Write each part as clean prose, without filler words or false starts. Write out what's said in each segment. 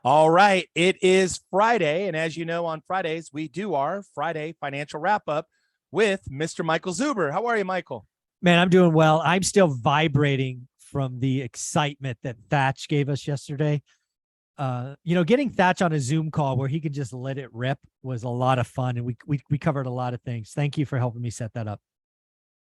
All right. It is Friday. And as you know, on Fridays, we do our Friday financial wrap up with Mr. Michael Zuber. How are you, Michael? Man, I'm doing well. I'm still vibrating from the excitement that Thatch gave us yesterday. Getting Thatch on a Zoom call where he could just let it rip was a lot of fun, and we covered a lot of things. Thank you for helping me set that up.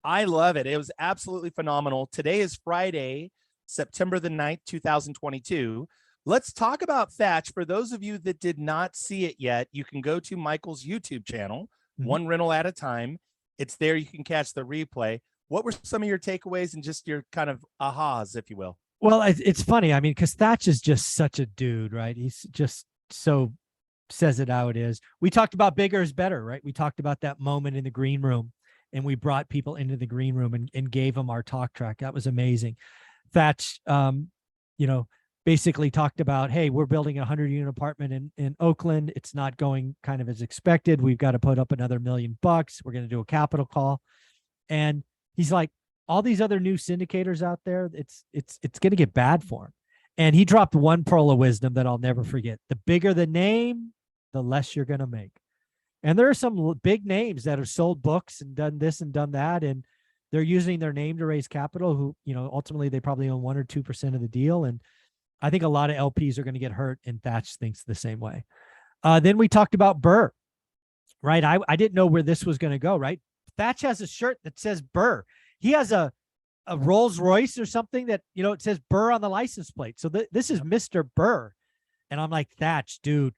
I love it. It was absolutely phenomenal. Today is Friday, September the 9th, 2022. Let's talk about Thatch. For those of you that did not see it yet, you can go to Michael's YouTube channel, one rental at a time. It's there. You can catch the replay. What were some of your takeaways and just your kind of ahas, if you will? Well, it's funny. I mean, because Thatch is just such a dude, right? He's just so says it how it is. We talked about bigger is better, right? We talked about that moment in the green room, and we brought people into the green room and gave them our talk track. That was amazing. Thatch, basically talked about, hey, we're building a 100-unit apartment in Oakland. It's not going kind of as expected. We've got to put up another $1 million. We're going to do a capital call. And he's like, all these other new syndicators out there, it's going to get bad for him. And he dropped one pearl of wisdom that I'll never forget. The bigger the name, the less you're going to make. And there are some big names that have sold books and done this and done that, and they're using their name to raise capital, who, ultimately they probably own 1 or 2% of the deal. And I think a lot of LPs are going to get hurt, and Thatch thinks the same way. Then we talked about Burr, right? I didn't know where this was going to go, right? Thatch has a shirt that says Burr. He has a Rolls Royce or something that, it says Burr on the license plate. So this is Mr. Burr. And I'm like, Thatch, dude,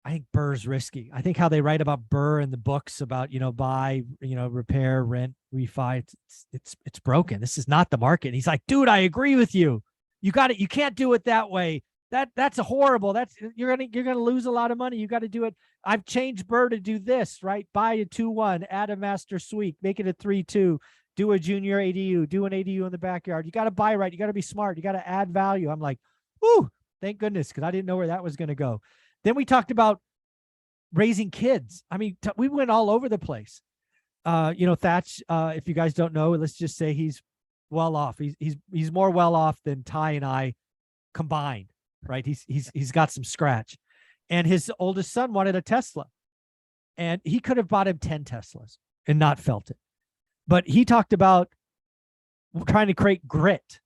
I think Burr's risky. I think how they write about Burr in the books about, buy, repair, rent, refi, it's broken. This is not the market. And he's like, dude, I agree with you. You got it. You can't do it that way. That's a horrible. You're gonna lose a lot of money. You got to do it. I've changed Burr to do this, right? Buy a 2-1, add a master suite, make it a 3-2, do a junior ADU, do an ADU in the backyard. You got to buy right. You got to be smart. You got to add value. I'm like, whoo, thank goodness, because I didn't know where that was going to go. Then we talked about raising kids. I mean, we went all over the place. Thatch, if you guys don't know, let's just say he's well off. He's more well off than Ty and I combined, right? He's got some scratch. And his oldest son wanted a Tesla. And he could have bought him 10 Teslas and not felt it. But he talked about trying to create grit.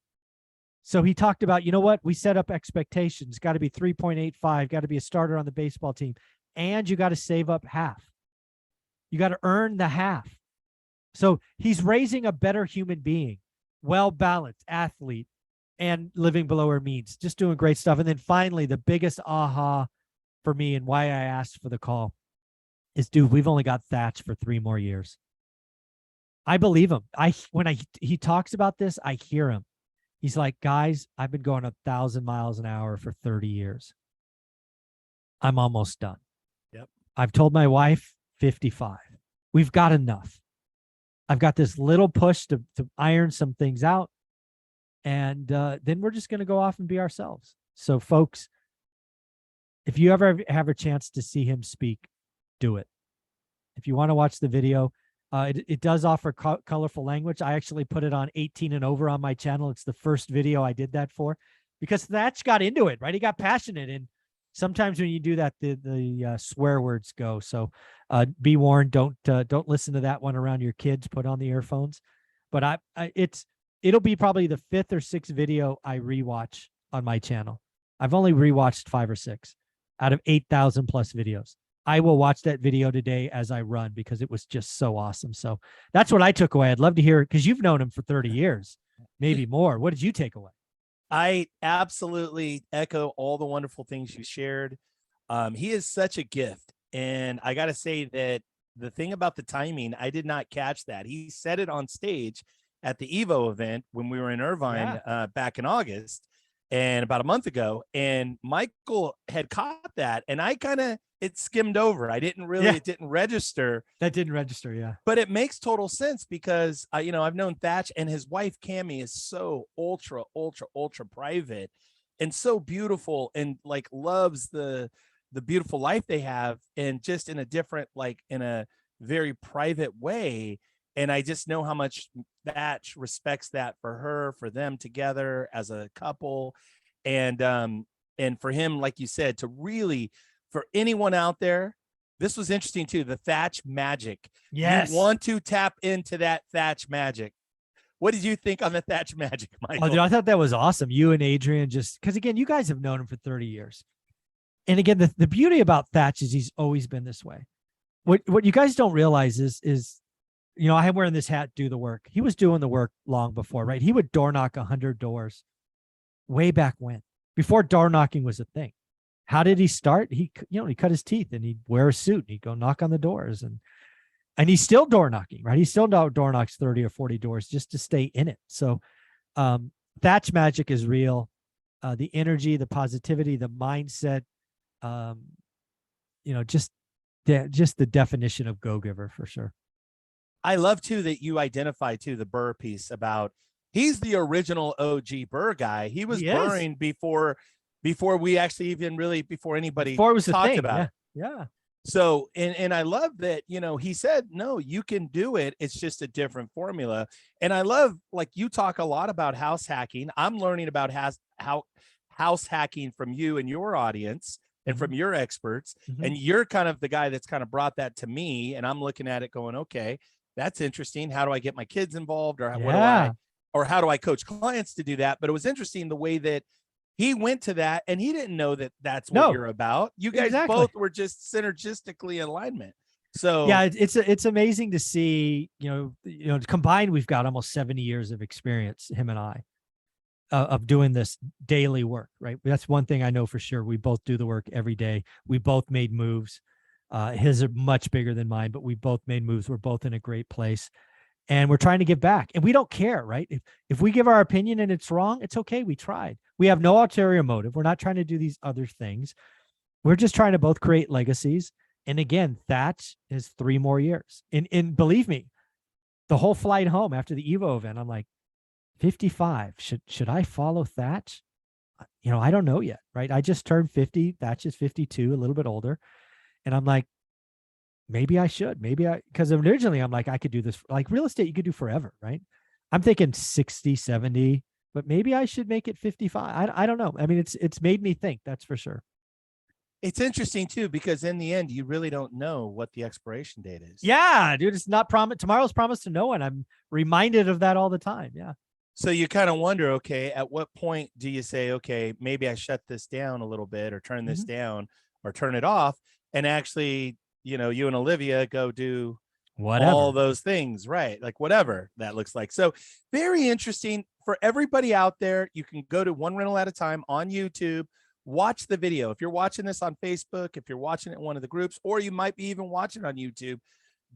So he talked about, you know what? We set up expectations. Got to be 3.85, got to be a starter on the baseball team. And you got to save up half. You got to earn the half. So he's raising a better human being, well-balanced athlete, and living below her means, just doing great stuff. And then finally, the biggest aha for me and why I asked for the call is, dude, we've only got Thatch for 3 more years. I believe him. When he talks about this, I hear him. He's like, guys, I've been going 1,000 miles an hour for 30 years. I'm almost done. Yep. I've told my wife 55. We've got enough. I've got this little push to iron some things out. And then we're just going to go off and be ourselves. So folks, if you ever have a chance to see him speak, do it. If you want to watch the video, it does offer colorful language. I actually put it on 18 and over on my channel. It's the first video I did that for, because Thatch got into it, right? He got passionate, and sometimes when you do that, the swear words go. So be warned, don't listen to that one around your kids. Put on the earphones. But it'll be probably the 5th or 6th video I rewatch on my channel. I've only rewatched 5 or 6 out of 8,000 plus videos. I will watch that video today as I run because it was just so awesome. So that's what I took away. I'd love to hear, because you've known him for 30 years, maybe more. What did you take away? I absolutely echo all the wonderful things you shared. He is such a gift. And I got to say that the thing about the timing, I did not catch that. He said it on stage at the Evo event when we were in Irvine back in August and about a month ago. And Michael had caught that. And it skimmed over. It didn't register. That didn't register. Yeah. But it makes total sense because, I've known Thatch, and his wife, Cammie, is so ultra, ultra, ultra private and so beautiful, and like loves the beautiful life they have, and just in a different, like in a very private way. And I just know how much Thatch respects that for her, for them together as a couple. And And for him, like you said, to really, for anyone out there, this was interesting too. The Thatch magic. Yes. You want to tap into that Thatch magic. What did you think on the Thatch magic, Michael? Oh, dude, I thought that was awesome. You and Adrian, just because again, you guys have known him for 30 years. And again, the beauty about Thatch is he's always been this way. What you guys don't realize is, you know, I am wearing this hat, do the work. He was doing the work long before, right? He would door knock 100 doors way back when, before door knocking was a thing. How did he start? He cut his teeth and he'd wear a suit and he'd go knock on the doors, and he's still door knocking, right? He still door knocks 30 or 40 doors just to stay in it. So Thatch magic is real. The energy, the positivity, the mindset, you know, just the definition of go-giver for sure. I love too that you identify too the Burr piece about he's the original OG Burr guy. He was burring before we actually even really before anybody Before it was talked a thing. about it. Yeah. So, and I love that, you know, he said, no, you can do it. It's just a different formula. And I love, like, you talk a lot about house hacking. I'm learning about house hacking from you and your audience and from your experts. And you're kind of the guy that's kind of brought that to me. And I'm looking at it going, okay, that's interesting. How do I get my kids involved, or how do I coach clients to do that? But it was interesting the way that he went to that, and he didn't know that that's what you're about. You guys both were just synergistically in alignment. So yeah, it's amazing to see, you know, combined, we've got almost 70 years of experience, him and I, of doing this daily work, right? That's one thing I know for sure. We both do the work every day. We both made moves. His are much bigger than mine, but we both made moves. We're both in a great place. And we're trying to give back, and we don't care, right? If we give our opinion and it's wrong, it's okay. We tried. We have no ulterior motive. We're not trying to do these other things. We're just trying to both create legacies. And again, Thatch is 3 more years. And believe me, the whole flight home after the Evo event, I'm like, 55. Should I follow Thatch? You know, I don't know yet, right? I just turned 50. Thatch is 52, a little bit older. And I'm like, maybe I should, because originally I'm like, I could do this, like real estate, you could do forever, right? I'm thinking 60, 70, but maybe I should make it 55. I don't know. I mean, it's made me think, that's for sure. It's interesting too, because in the end, you really don't know what the expiration date is. Yeah, dude, it's not promised. Tomorrow's promised to no one. I'm reminded of that all the time. Yeah. So you kind of wonder, okay, at what point do you say, okay, maybe I shut this down a little bit, or turn this down, or turn it off, and actually, you know, you and Olivia go do whatever, all those things, right? Like whatever that looks like. So very interesting for everybody out there. You can go to One Rental at a Time on YouTube, watch the video. If you're watching this on Facebook, if you're watching it in one of the groups, or you might be even watching it on YouTube,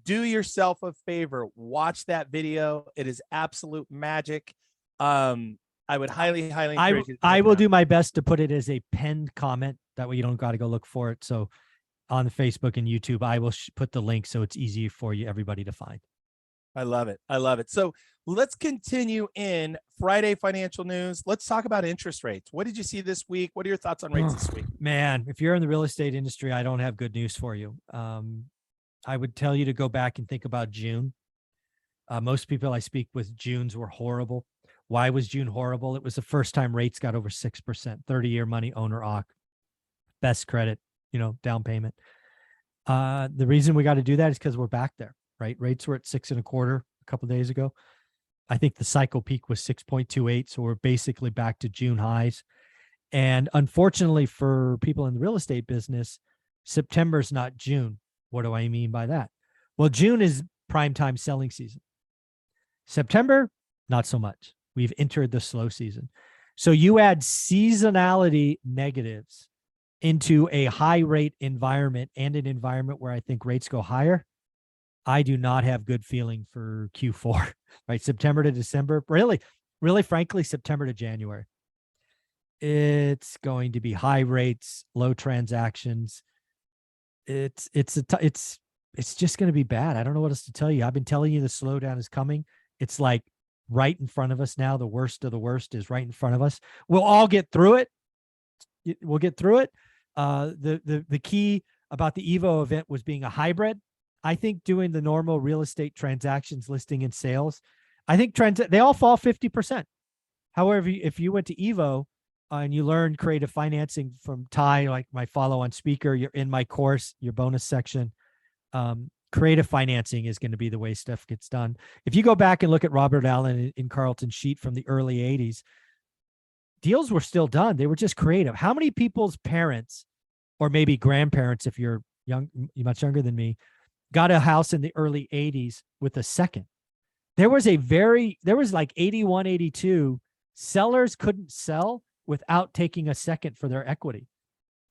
do yourself a favor, watch that video. It is absolute magic. I would highly encourage you. I will do my best to put it as a pinned comment. That way you don't got to go look for it. So on Facebook and YouTube, I will put the link so it's easy for you, everybody, to find. I love it. I love it. So let's continue in Friday financial news. Let's talk about interest rates. What did you see this week? What are your thoughts on rates this week? Man, if you're in the real estate industry, I don't have good news for you. I would tell you to go back and think about June. Most people I speak with, Junes were horrible. Why was June horrible? It was the first time rates got over 6%, 30-year money owner OC, best credit, you know, down payment. The reason we got to do that is because we're back there, right? Rates were at 6.25 a couple of days ago. I think the cycle peak was 6.28. So we're basically back to June highs. And unfortunately for people in the real estate business, September's not June. What do I mean by that? Well, June is prime time selling season. September, not so much. We've entered the slow season. So you add seasonality negatives into a high rate environment, and an environment where I think rates go higher. I do not have good feeling for Q4, right? September to December, really frankly, September to January. It's going to be high rates, low transactions. It's just going to be bad. I don't know what else to tell you. I've been telling you the slowdown is coming. It's like right in front of us now. The worst of the worst is right in front of us. We'll all get through it. We'll get through it. The key about the Evo event was being a hybrid. I think doing the normal real estate transactions, listing and sales, I think they all fall 50%. However, if you went to Evo, and you learn creative financing from Ty, like my follow-on speaker. You're in my course, your bonus section. Creative financing is going to be the way stuff gets done. If you go back and look at Robert Allen in Carlton Sheet from the early 80s, deals were still done. They were just creative. How many people's parents, or maybe grandparents, if you're young, much younger than me, got a house in the early 80s with a second? There was like 81, 82, sellers couldn't sell without taking a second for their equity.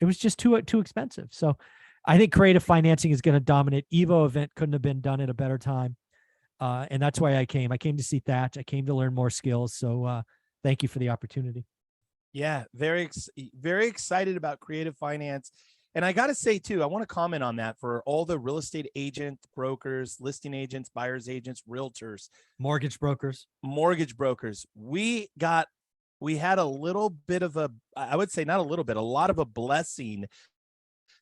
It was just too expensive. So I think creative financing is going to dominate. Evo event couldn't have been done at a better time. And that's why I came. I came to see Thatch. I came to learn more skills. So thank you for the opportunity. Yeah, very excited about creative finance. And I got to say too, I want to comment on that for all the real estate agents, brokers, listing agents, buyers agents, realtors, mortgage brokers. We had a little bit of I would say not a little bit, a lot of a blessing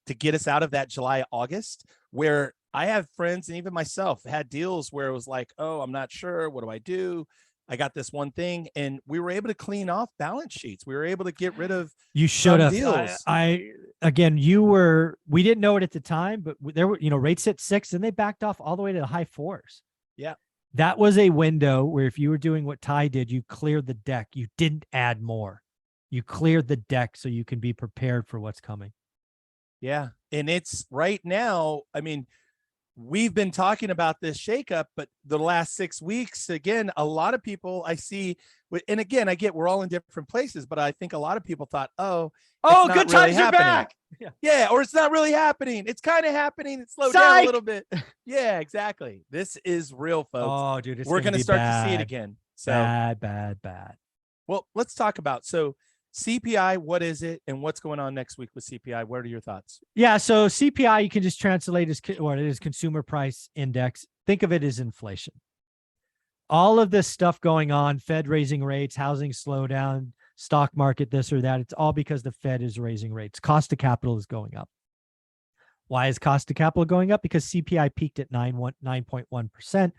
to get us out of that July, August, where I have friends and even myself had deals where it was like, oh, I'm not sure. What do I do? I got this one thing, and we were able to clean off balance sheets. We were able to get rid of you should have deals. Again, we didn't know it at the time, but there were, rates at 6 and they backed off all the way to the high 4s. Yeah. That was a window where if you were doing what Ty did, you cleared the deck. You didn't add more. You cleared the deck so you can be prepared for what's coming. Yeah. And it's right now, I mean, we've been talking about this shakeup, but the last 6 weeks, again, a lot of people I see, and again, I get we're all in different places, but I think a lot of people thought, oh, good times are back. Yeah, or it's not really happening. It's kind of happening. It slowed down a little bit. Yeah, exactly. This is real, folks. Oh, dude, we're going to start to see it again. So bad. Well, let's talk about CPI, what is it, and what's going on next week with CPI? What are your thoughts? Yeah, so CPI you can just translate as what it is, consumer price index. Think of it as inflation. All of this stuff going on, Fed raising rates, housing slowdown, stock market, this or that, it's all because the Fed is raising rates. Cost of capital is going up. Why is cost of capital going up? Because CPI peaked at 9.1%.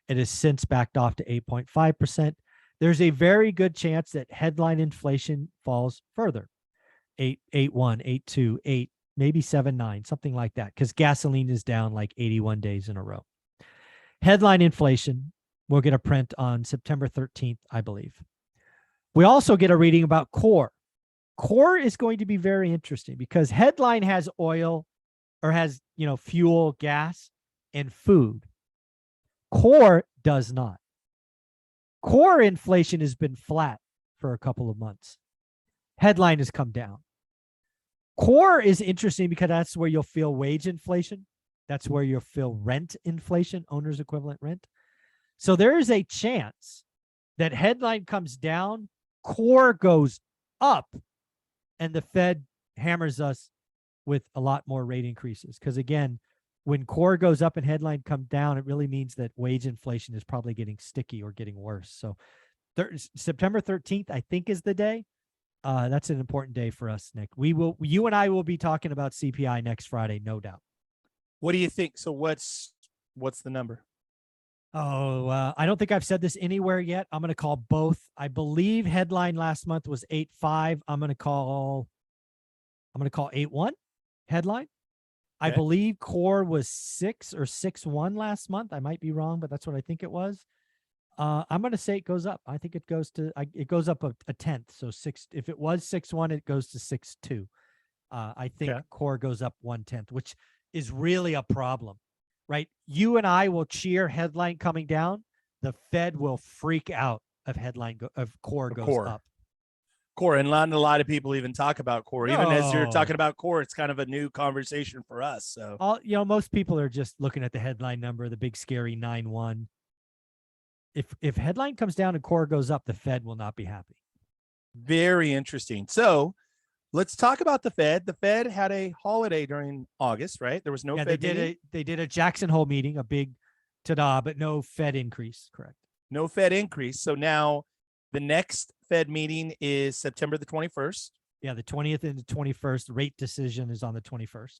It has since backed off to 8.5%. There's a very good chance that headline inflation falls further. 8.1, 8.2, 8, maybe 7.9, something like that, because gasoline is down like 81 days in a row. Headline inflation, we'll get a print on September 13th, I believe. We also get a reading about core. Core is going to be very interesting because headline has oil or has, fuel, gas, and food. Core does not. Core inflation has been flat for a couple of months. Headline has come down. Core is interesting because that's where you'll feel wage inflation. That's where you'll feel rent inflation, owner's equivalent rent. So there is a chance that headline comes down, core goes up, and the Fed hammers us with a lot more rate increases. Because again, when core goes up and headline comes down, it really means that wage inflation is probably getting sticky or getting worse. So September 13th, I think, is the day. That's an important day for us, Nick. You and I will be talking about CPI next Friday, no doubt. What do you think? So what's the number? Oh, I don't think I've said this anywhere yet. I'm going to call both. I believe headline last month was 8.5. I'm going to call 8.1 headline. Okay. I believe core was 6 or 6.1 last month. I might be wrong, but that's what I think it was. I'm going to say it goes up. I think it goes up a tenth. So 6, if it was 6.1, it goes to 6.2. I think core goes up 1/10, which is really a problem, right? You and I will cheer headline coming down. The Fed will freak out of core goes up. Core, and not a lot of people even talk about core. No. Even as you're talking about core, it's kind of a new conversation for us. So most people are just looking at the headline number, the big scary 9.1. If headline comes down and core goes up, the Fed will not be happy. Very interesting. So let's talk about the Fed. The Fed had a holiday during August, right? There was no Fed meeting. They did a Jackson Hole meeting, a big ta-da, but no Fed increase, correct? No Fed increase. So now the next Fed meeting is September the 21st. Yeah, the 20th and the 21st. Rate decision is on the 21st.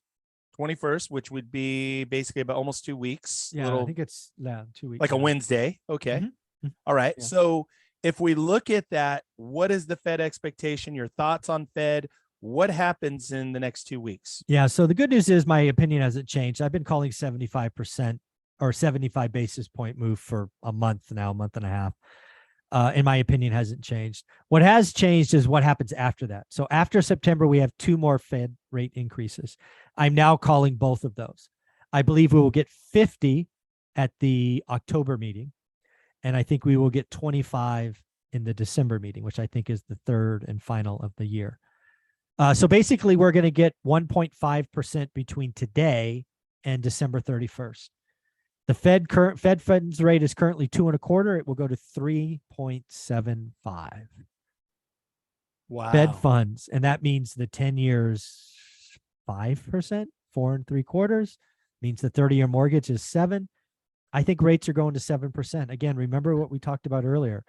21st, which would be basically about almost 2 weeks. Yeah, I think it's 2 weeks. Like a Wednesday. Okay. Mm-hmm. All right. Yeah. So if we look at that, what is the Fed expectation? Your thoughts on Fed? What happens in the next 2 weeks? Yeah. So the good news is my opinion hasn't changed. I've been calling 75% or 75 basis point move for a month now, a month and a half. In my opinion, hasn't changed. What has changed is what happens after that. So after September, we have 2 more Fed rate increases. I'm now calling both of those. I believe we will get 50 at the October meeting, and I think we will get 25 in the December meeting, which I think is the third and final of the year. So basically, we're going to get 1.5% between today and December 31st. The Fed funds rate is currently 2.25. It will go to 3.75. Wow. Fed funds, and that means the 10 years 5%, 4.75 means the 30-year mortgage is 7. I think rates are going to 7%. Again, remember what we talked about earlier.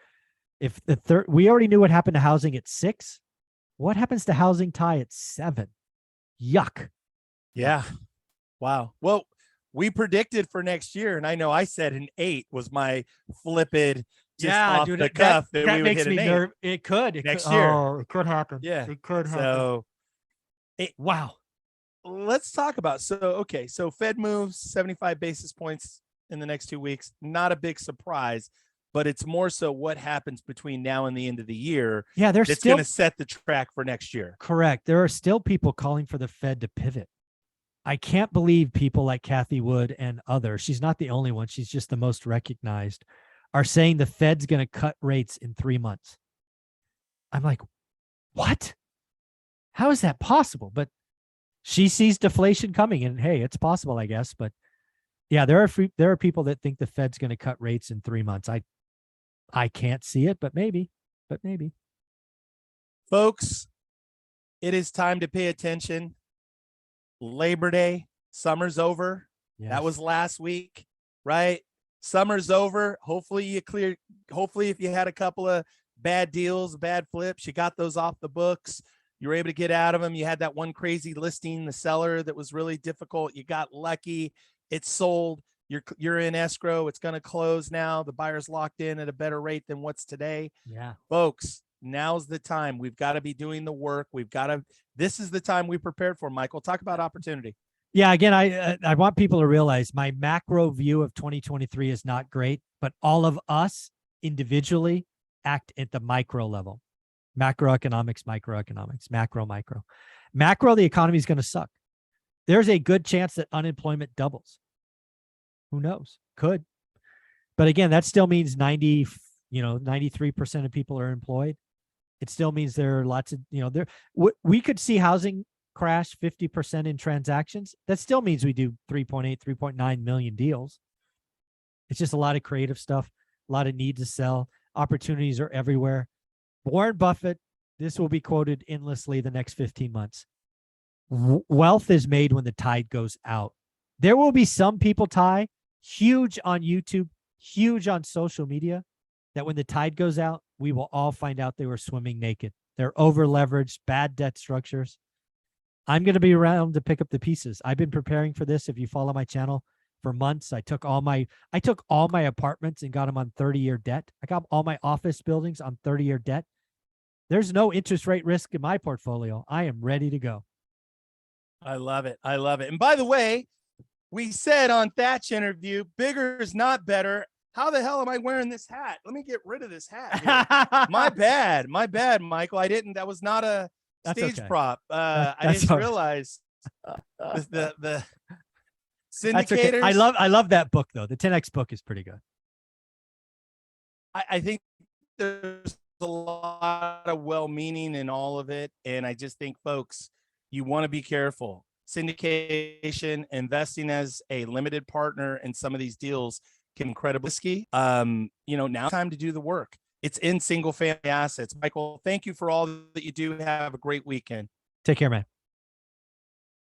If we already knew what happened to housing at 6. What happens to housing Ty at 7? Yuck. Yeah. Wow. Well, we predicted for next year, and I know I said an 8 was my flipped just off the cuff that we would makes hit me an 8 nervous. It could next year. Oh, it could happen. Yeah, it could happen. So, wow. Let's talk about so Fed moves 75 basis points in the next 2 weeks. Not a big surprise, but it's more so what happens between now and the end of the year. Yeah, that's going to set the track for next year. Correct. There are still people calling for the Fed to pivot. I can't believe people like Kathy Wood and others, she's not the only one, she's just the most recognized, are saying the Fed's going to cut rates in 3 months. I'm like, what? How is that possible? But she sees deflation coming, and hey, it's possible, I guess. But yeah, there are people that think the Fed's going to cut rates in 3 months. I can't see it, but maybe. Folks, it is time to pay attention. Labor Day, summer's over. Yes. That was last week, right? Summer's over. Hopefully if you had a couple of bad deals, bad flips, you got those off the books. You were able to get out of them. You had that one crazy listing, the seller, that was really difficult. You got lucky. It sold. You're in escrow. It's going to close now. The buyer's locked in at a better rate than what's today. Yeah. Folks, now's the time. We've got to be doing the work. This is the time we prepared for. Michael, talk about opportunity. Yeah. Again, I want people to realize my macro view of 2023 is not great, but all of us individually act at the micro level. Macroeconomics, microeconomics, macro. Macro, the economy is going to suck. There's a good chance that unemployment doubles. Who knows? Could. But again, that still means 93% of people are employed. It still means there are lots of, we could see housing crash 50% in transactions. That still means we do 3.8, 3.9 million deals. It's just a lot of creative stuff, a lot of need to sell. Opportunities are everywhere. Warren Buffett, this will be quoted endlessly the next 15 months. Wealth is made when the tide goes out. There will be some people, Ty, huge on YouTube, huge on social media, that when the tide goes out, we will all find out they were swimming naked. They're over leveraged, bad debt structures. I'm going to be around to pick up the pieces. I've been preparing for this. If you follow my channel for months, I took all my apartments and got them on 30-year debt. I got all my office buildings on 30-year debt. There's no interest rate risk in my portfolio. I am ready to go. I love it. And by the way, we said on Thatch interview, bigger is not better. How the hell am I wearing this hat? Let me get rid of this hat here. My bad, Michael. That was not a stage prop. I didn't realize the syndicators. Okay. I love that book though. The 10X book is pretty good. I think there's a lot of well-meaning in all of it. And I just think, folks, you want to be careful. Syndication, investing as a limited partner in some of these deals can be incredibly risky. Now time to do the work. It's in single family assets. Michael, thank you for all that you do. Have a great weekend. Take care, man.